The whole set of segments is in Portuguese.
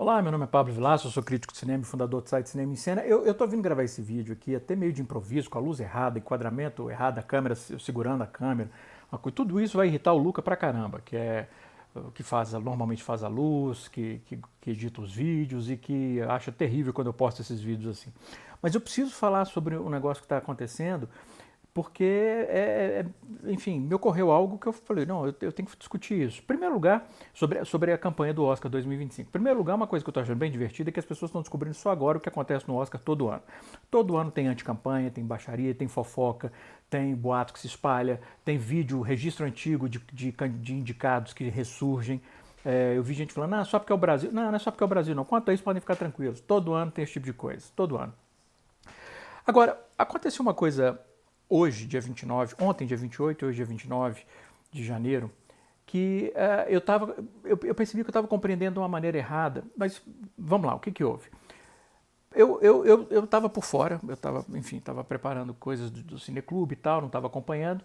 Olá, meu nome é Pablo Vilaça, eu sou crítico de cinema e fundador do site Cinema em Cena. Eu tô vindo gravar esse vídeo aqui até meio de improviso, com a luz errada, enquadramento errado, a câmera eu segurando a câmera. Tudo isso vai irritar o Luca pra caramba, que é o que normalmente faz a luz, que edita os vídeos e que acha terrível quando eu posto esses vídeos assim. Mas eu preciso falar sobre um negócio que está acontecendo porque, enfim, me ocorreu algo que eu falei, não, eu tenho que discutir isso. Em primeiro lugar, sobre a campanha do Oscar 2025. Em primeiro lugar, uma coisa que eu estou achando bem divertida é que as pessoas estão descobrindo só agora o que acontece no Oscar todo ano. Todo ano tem anticampanha, tem baixaria, tem fofoca, tem boato que se espalha, tem vídeo, registro antigo de indicados que ressurgem. Eu vi gente falando, só porque é o Brasil. Não, não é só porque é o Brasil, não. Quanto a isso, podem ficar tranquilos. Todo ano tem esse tipo de coisa. Todo ano. Agora, aconteceu uma coisa hoje, dia 29, ontem, dia 28, hoje, dia 29 de janeiro, que eu percebi que eu estava compreendendo de uma maneira errada, mas vamos lá, o que houve? Eu estava por fora, eu estava, enfim, estava preparando coisas do Cineclube e tal, não estava acompanhando,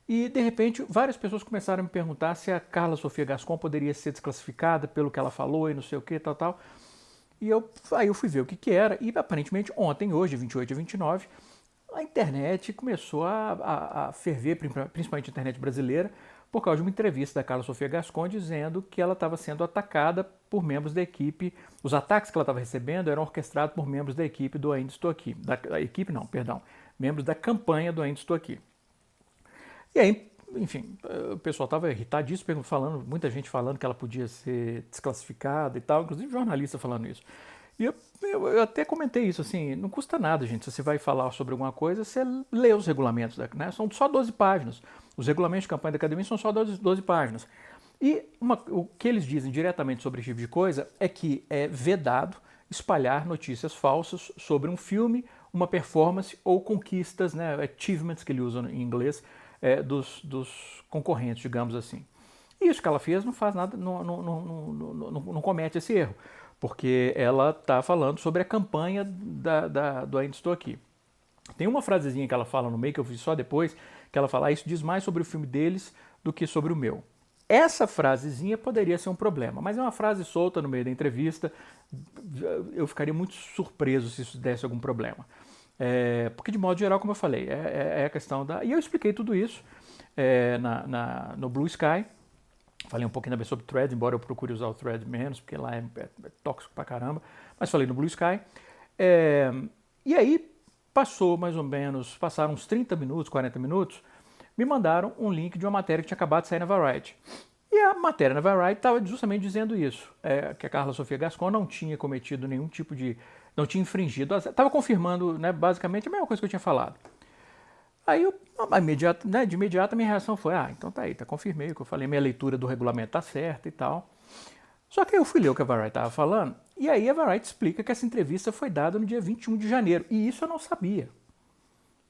e de repente várias pessoas começaram a me perguntar se a Carla Sofia Gascon poderia ser desclassificada pelo que ela falou e não sei o que, tal, tal. E aí eu fui ver o que era, e aparentemente ontem, hoje, 28 e 29, a internet começou a ferver, principalmente a internet brasileira, por causa de uma entrevista da Carla Sofia Gascon dizendo que ela estava sendo atacada por membros da equipe. Os ataques que ela estava recebendo eram orquestrados por membros da equipe do Ainda Estou Aqui. Membros da campanha do Ainda Estou Aqui. E aí, enfim, o pessoal estava irritadíssimo, muita gente falando que ela podia ser desclassificada e tal, inclusive jornalista falando isso. E eu até comentei isso, assim, não custa nada, gente. Se você vai falar sobre alguma coisa, você lê os regulamentos, né? São só 12 páginas. Os regulamentos de campanha da academia são só 12 páginas. E o que eles dizem diretamente sobre esse tipo de coisa é que é vedado espalhar notícias falsas sobre um filme, uma performance ou conquistas, né, achievements que ele usa em inglês, dos concorrentes, digamos assim. E isso que ela fez não faz nada, não comete esse erro, porque ela está falando sobre a campanha do Ainda Estou Aqui. Tem uma frasezinha que ela fala no meio, que eu vi só depois, que ela fala, isso diz mais sobre o filme deles do que sobre o meu. Essa frasezinha poderia ser um problema, mas é uma frase solta no meio da entrevista, eu ficaria muito surpreso se isso desse algum problema. Porque de modo geral, como eu falei, é a questão da... E eu expliquei tudo isso no Blue Sky. Falei um pouquinho também sobre Thread, embora eu procure usar o Thread menos, porque lá é tóxico pra caramba. Mas falei no Blue Sky. E aí passaram uns 30 minutos, 40 minutos, me mandaram um link de uma matéria que tinha acabado de sair na Variety. E a matéria na Variety estava justamente dizendo isso, que a Carla Sofia Gascon não tinha cometido nenhum tipo de... não tinha infringido, estava confirmando, né, basicamente a mesma coisa que eu tinha falado. Aí, de imediato, a minha reação foi, então tá aí, confirmei o que eu falei, minha leitura do regulamento tá certa e tal. Só que aí eu fui ler o que a Variety estava falando, e aí a Variety explica que essa entrevista foi dada no dia 21 de janeiro, e isso eu não sabia.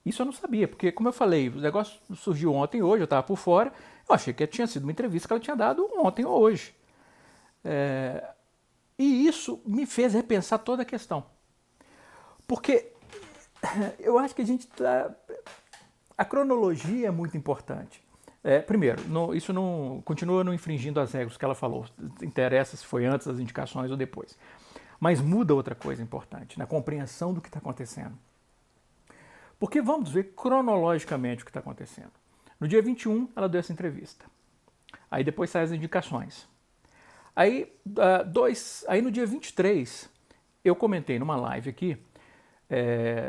Isso eu não sabia, porque, como eu falei, o negócio surgiu ontem, hoje, eu estava por fora, eu achei que tinha sido uma entrevista que ela tinha dado ontem ou hoje. E isso me fez repensar toda a questão. Porque eu acho que a cronologia é muito importante. Primeiro, isso não continua não infringindo as regras que ela falou. Interessa se foi antes das indicações ou depois. Mas muda outra coisa importante, na compreensão do que está acontecendo. Porque vamos ver cronologicamente o que está acontecendo. No dia 21, ela deu essa entrevista. Aí depois saem as indicações. Aí no dia 23, eu comentei numa live aqui,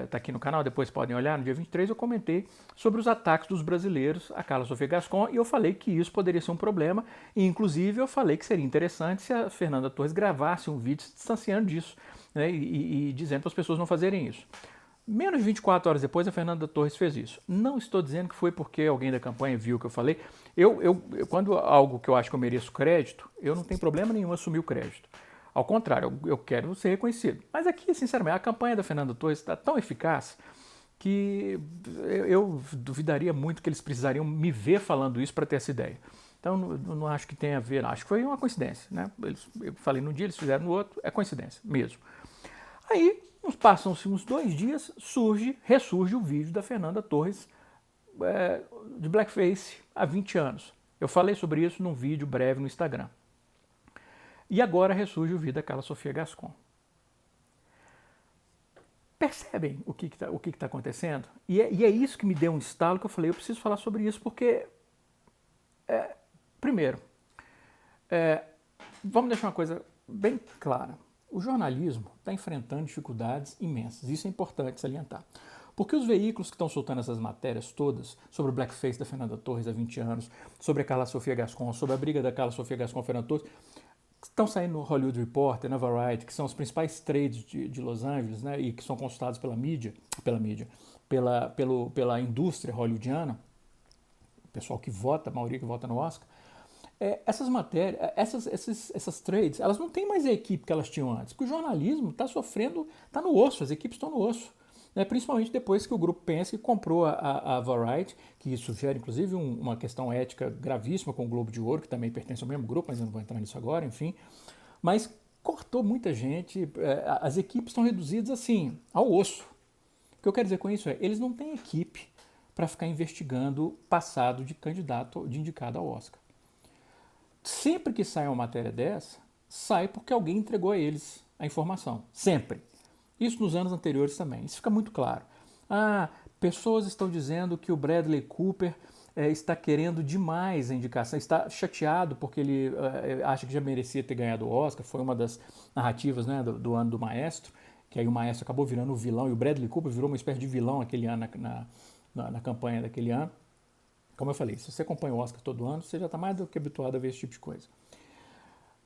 tá aqui no canal, depois podem olhar, no dia 23 eu comentei sobre os ataques dos brasileiros a Carla Sofia Gascon e eu falei que isso poderia ser um problema e inclusive eu falei que seria interessante se a Fernanda Torres gravasse um vídeo se distanciando disso, né, e dizendo para as pessoas não fazerem isso. Menos de 24 horas depois, a Fernanda Torres fez isso. Não estou dizendo que foi porque alguém da campanha viu o que eu falei. Quando algo que eu acho que eu mereço crédito, eu não tenho problema nenhum em assumir o crédito. Ao contrário, eu quero ser reconhecido. Mas aqui, sinceramente, a campanha da Fernanda Torres está tão eficaz que eu duvidaria muito que eles precisariam me ver falando isso para ter essa ideia. Então, não acho que tenha a ver, acho que foi uma coincidência, né? Eu falei num dia, eles fizeram no outro, é coincidência mesmo. Aí, passam-se uns 2 dias, ressurge o vídeo da Fernanda Torres de blackface há 20 anos. Eu falei sobre isso num vídeo breve no Instagram. E agora ressurge o vídeo da Carla Sofia Gascon. Percebem o que está acontecendo? E é isso que me deu um estalo, que eu falei, eu preciso falar sobre isso, porque, primeiro, vamos deixar uma coisa bem clara. O jornalismo está enfrentando dificuldades imensas, isso é importante salientar. Porque os veículos que estão soltando essas matérias todas, sobre o blackface da Fernanda Torres há 20 anos, sobre a Carla Sofia Gascon, sobre a briga da Carla Sofia Gascon com a Fernanda Torres, estão saindo no Hollywood Reporter, na Variety, que são os principais trades de Los Angeles, né, e que são consultados pela indústria hollywoodiana, o pessoal que vota, a maioria que vota no Oscar. Essas matérias, essas trades, elas não têm mais a equipe que elas tinham antes, porque o jornalismo está sofrendo, está no osso, as equipes estão no osso. Né, principalmente depois que o grupo Penske comprou a Variety, que sugere inclusive uma questão ética gravíssima com o Globo de Ouro, que também pertence ao mesmo grupo, mas eu não vou entrar nisso agora, enfim. Mas cortou muita gente, as equipes estão reduzidas assim, ao osso. O que eu quero dizer com isso eles não têm equipe para ficar investigando o passado de candidato, de indicado ao Oscar. Sempre que sai uma matéria dessa, sai porque alguém entregou a eles a informação. Sempre. Isso nos anos anteriores também. Isso fica muito claro. Pessoas estão dizendo que o Bradley Cooper está querendo demais a indicação, está chateado porque ele acha que já merecia ter ganhado o Oscar. Foi uma das narrativas, né, do ano do Maestro, que aí o Maestro acabou virando o vilão e o Bradley Cooper virou uma espécie de vilão aquele ano na campanha daquele ano. Como eu falei, se você acompanha o Oscar todo ano, você já está mais do que habituado a ver esse tipo de coisa.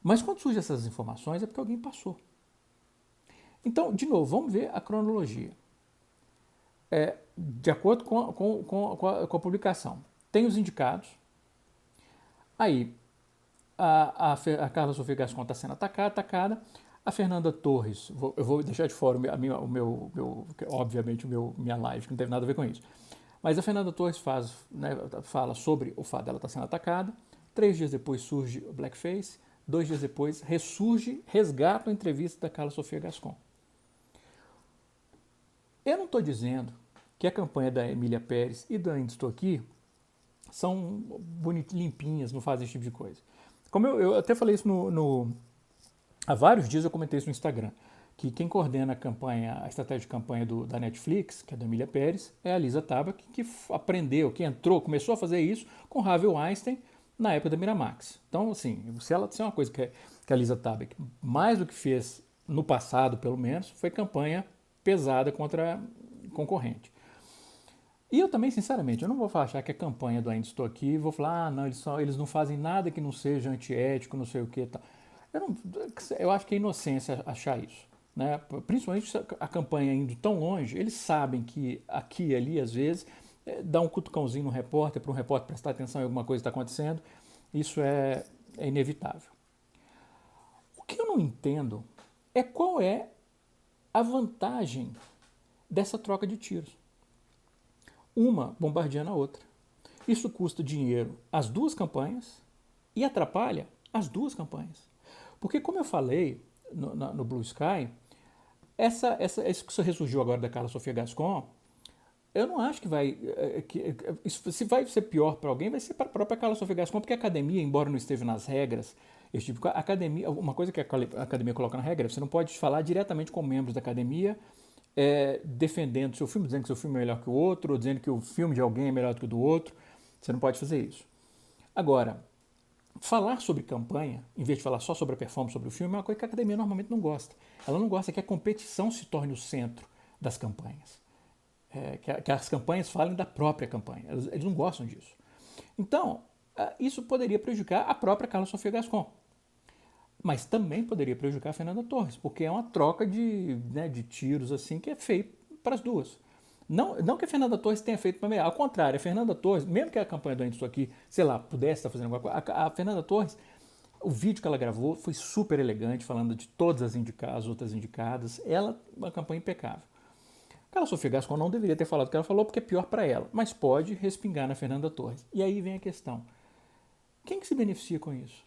Mas quando surgem essas informações é porque alguém passou. Então, de novo, vamos ver a cronologia. De acordo com a publicação, tem os indicados. Aí, a Carla Sofia Gascon está sendo atacada. A Fernanda Torres, eu vou deixar de fora obviamente, minha live, que não teve nada a ver com isso. Mas a Fernanda Torres fala sobre o fato dela estar sendo atacada. 3 dias depois surge o blackface. 2 dias depois resgata a entrevista da Carla Sofia Gascon. Eu não estou dizendo que a campanha da Emília Pérez e da Ainda Estou Aqui são limpinhas, não fazem esse tipo de coisa. Como eu até falei isso há vários dias, eu comentei isso no Instagram, que quem coordena a estratégia de campanha da Netflix, que é da Emília Pérez, é a Lisa Tabac, que aprendeu, que começou a fazer isso com Harvey Weinstein na época da Miramax. Então, assim, se é uma coisa que a Lisa Tabac, mais do que fez no passado, pelo menos, foi campanha pesada contra concorrente. E eu também, sinceramente, eu não vou achar que a campanha do Ainda Estou Aqui e vou falar, não, eles não fazem nada que não seja antiético, não sei o que e tal. Eu acho que é inocência achar isso. Né? Principalmente a campanha indo tão longe, eles sabem que aqui e ali, às vezes, dá um cutucãozinho no repórter, para um repórter prestar atenção em alguma coisa que está acontecendo, isso é inevitável. O que eu não entendo é qual é a vantagem dessa troca de tiros. Uma bombardeando a outra. Isso custa dinheiro às duas campanhas e atrapalha as duas campanhas. Porque, como eu falei no Blue Sky, isso que ressurgiu agora da Carla Sofia Gascon, eu não acho que se vai ser pior para alguém, vai ser para a própria Carla Sofia Gascon, porque a academia, embora não esteja nas regras, uma coisa que a academia coloca na regra, você não pode falar diretamente com membros da academia defendendo o seu filme, dizendo que o seu filme é melhor que o outro, ou dizendo que o filme de alguém é melhor do que o do outro. Você não pode fazer isso. Agora, falar sobre campanha, em vez de falar só sobre a performance, sobre o filme, é uma coisa que a academia normalmente não gosta. Ela não gosta que a competição se torne o centro das campanhas. Que as campanhas falem da própria campanha. Eles não gostam disso. Então, isso poderia prejudicar a própria Carla Sofia Gascon. Mas também poderia prejudicar a Fernanda Torres, porque é uma troca de tiros assim que é feio para as duas. Não que a Fernanda Torres tenha feito para melhor, ao contrário, a Fernanda Torres, mesmo que a campanha do Ainda Estou Aqui, sei lá, pudesse estar fazendo alguma coisa, a Fernanda Torres, o vídeo que ela gravou foi super elegante, falando de todas as outras indicadas, uma campanha impecável. Carla Sofia Gascon não deveria ter falado o que ela falou, porque é pior para ela, mas pode respingar na Fernanda Torres. E aí vem a questão, quem que se beneficia com isso?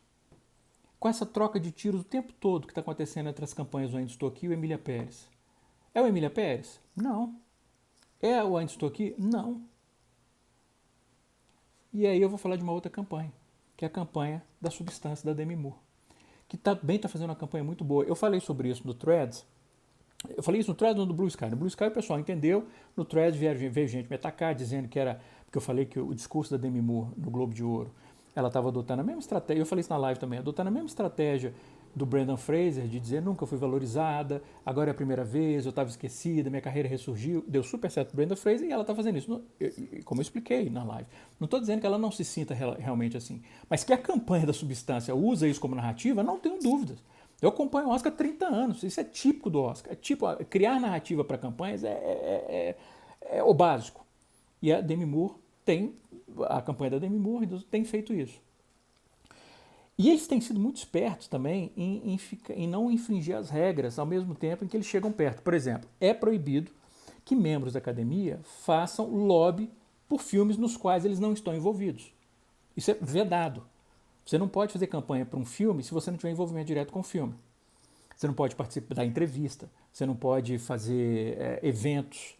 Com essa troca de tiros o tempo todo que está acontecendo entre as campanhas do Ainda Estou Aqui e o Emília Pérez. É o Emília Pérez? Não. É o Ainda Estou Aqui? Não. E aí eu vou falar de uma outra campanha, que é a campanha da substância da Demi Moore. que também está fazendo uma campanha muito boa. Eu falei sobre isso no Threads. Eu falei isso no Threads ou no Blue Sky? No Blue Sky o pessoal entendeu, no Threads veio gente me atacar, dizendo que era... Porque eu falei que o discurso da Demi Moore no Globo de Ouro, ela estava adotando a mesma estratégia, eu falei isso na live também, adotando a mesma estratégia do Brendan Fraser, de dizer nunca fui valorizada, agora é a primeira vez, eu estava esquecida, minha carreira ressurgiu, deu super certo o Brendan Fraser e ela está fazendo isso, como eu expliquei na live. Não estou dizendo que ela não se sinta realmente assim, mas que a campanha da substância usa isso como narrativa, não tenho dúvidas. Eu acompanho o Oscar há 30 anos, isso é típico do Oscar, criar narrativa para campanhas é o básico. E a Demi Moore a campanha da Demi Moore tem feito isso. E eles têm sido muito espertos também em não infringir as regras ao mesmo tempo em que eles chegam perto. Por exemplo, é proibido que membros da academia façam lobby por filmes nos quais eles não estão envolvidos. Isso é vedado. Você não pode fazer campanha para um filme se você não tiver envolvimento direto com o filme. Você não pode participar da entrevista, você não pode fazer eventos.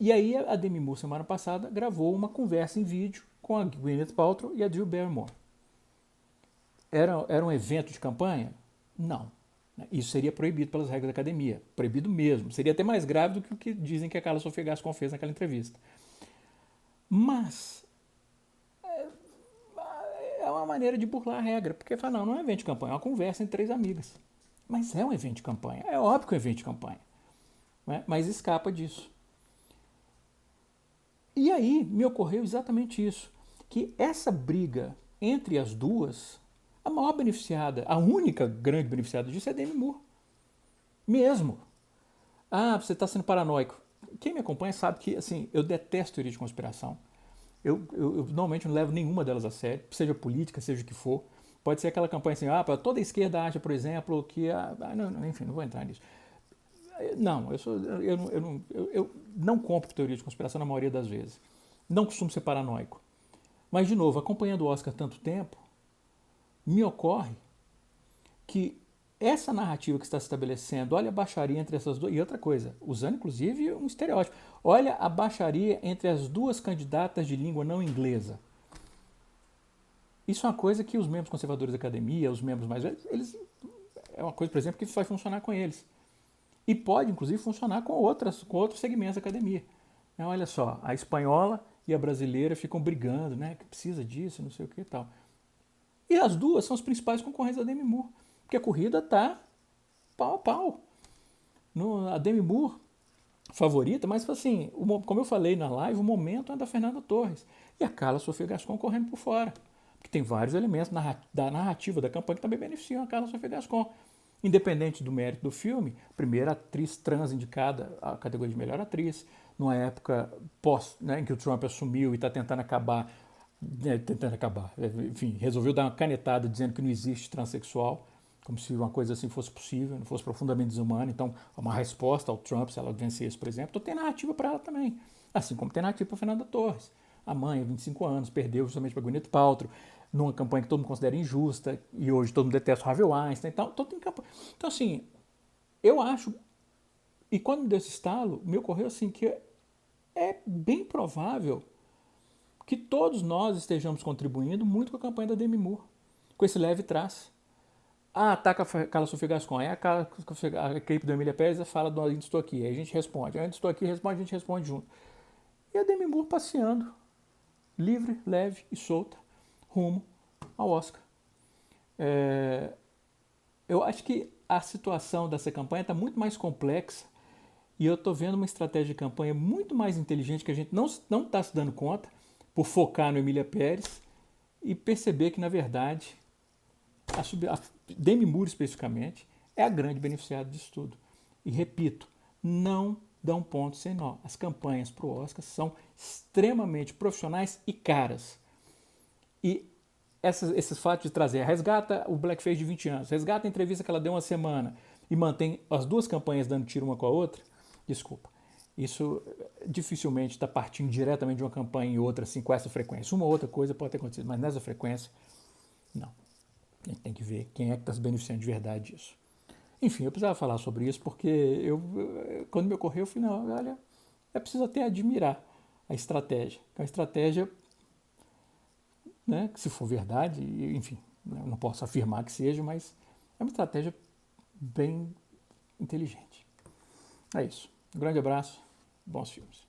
E aí a Demi Moore, semana passada, gravou uma conversa em vídeo com a Gwyneth Paltrow e a Drew Barrymore. Era um evento de campanha? Não. Isso seria proibido pelas regras da academia. Proibido mesmo. Seria até mais grave do que o que dizem que a Carla Sofia Gascon fez naquela entrevista. Mas é uma maneira de burlar a regra. Porque fala, não é um evento de campanha, é uma conversa entre 3 amigas. Mas é um evento de campanha. É óbvio que é um evento de campanha. Né? Mas escapa disso. E aí me ocorreu exatamente isso. Que essa briga entre as duas... A maior beneficiada, a única grande beneficiada disso é a Demi Moore. Mesmo. Ah, você está sendo paranoico. Quem me acompanha sabe que assim, eu detesto teoria de conspiração. Eu normalmente não levo nenhuma delas a sério, seja política, seja o que for. Pode ser aquela campanha assim, toda a esquerda acha, por exemplo, que... enfim, não vou entrar nisso. Não, eu não compro teoria de conspiração na maioria das vezes. Não costumo ser paranoico. Mas, de novo, acompanhando o Oscar há tanto tempo, me ocorre que essa narrativa que está se estabelecendo, olha a baixaria entre essas duas, e outra coisa, usando inclusive um estereótipo, olha a baixaria entre as duas candidatas de língua não inglesa. Isso é uma coisa que os membros conservadores da academia, os membros mais velhos, é uma coisa, por exemplo, que vai funcionar com eles. E pode, inclusive, funcionar com outros segmentos da academia. Olha só, a espanhola e a brasileira ficam brigando, né? Que precisa disso, não sei o que e tal. E as duas são os principais concorrentes da Demi Moore, porque a corrida está pau a pau. A Demi Moore, favorita, mas assim, como eu falei na live, o momento é da Fernanda Torres. E a Carla Sofia Gascon correndo por fora. Porque tem vários elementos da narrativa da campanha que também beneficiam a Carla Sofia Gascon. Independente do mérito do filme, primeira atriz trans indicada à categoria de melhor atriz, numa época em que o Trump assumiu e está tentando acabar, enfim, resolveu dar uma canetada dizendo que não existe transexual, como se uma coisa assim fosse possível, não fosse profundamente desumana. Então, uma resposta ao Trump, se ela vencesse, por exemplo, então tem narrativa para ela também. Assim como tem narrativa para Fernanda Torres. A mãe, 25 anos, perdeu justamente para Gwyneth Paltrow, numa campanha que todo mundo considera injusta, e hoje todo mundo detesta o Harvey Weinstein. Então, tem campanha. Então, assim, eu acho... E quando me deu esse estalo, me ocorreu assim que é bem provável que todos nós estejamos contribuindo muito com a campanha da Demi Moore, com esse leve traço. Ataca a Carla Sofia Gascon, aí a equipe do Emília Pérez fala do Ainda Estou Aqui, aí a gente responde, Ainda Estou Aqui, responde, a gente responde junto. E a Demi Moore passeando, livre, leve e solta, rumo ao Oscar. Eu acho que a situação dessa campanha está muito mais complexa e eu estou vendo uma estratégia de campanha muito mais inteligente que a gente não está se dando conta por focar no Emília Pérez e perceber que, na verdade, a Demi Moore, especificamente, é a grande beneficiada disso tudo. E, repito, não dão ponto sem nó. As campanhas para o Oscar são extremamente profissionais e caras. E esses fatos de trazer, resgata o blackface de 20 anos, resgata a entrevista que ela deu uma semana e mantém as duas campanhas dando tiro uma com a outra, desculpa, isso dificilmente está partindo diretamente de uma campanha e outra assim, com essa frequência. Uma ou outra coisa pode ter acontecido, mas nessa frequência, não. A gente tem que ver quem é que está se beneficiando de verdade disso. Enfim, eu precisava falar sobre isso porque quando me ocorreu, eu falei, não, olha, é preciso até admirar a estratégia. A estratégia, né, que se for verdade, enfim, Eu não posso afirmar que seja, mas é uma estratégia bem inteligente. É isso. Um grande abraço, bons filmes.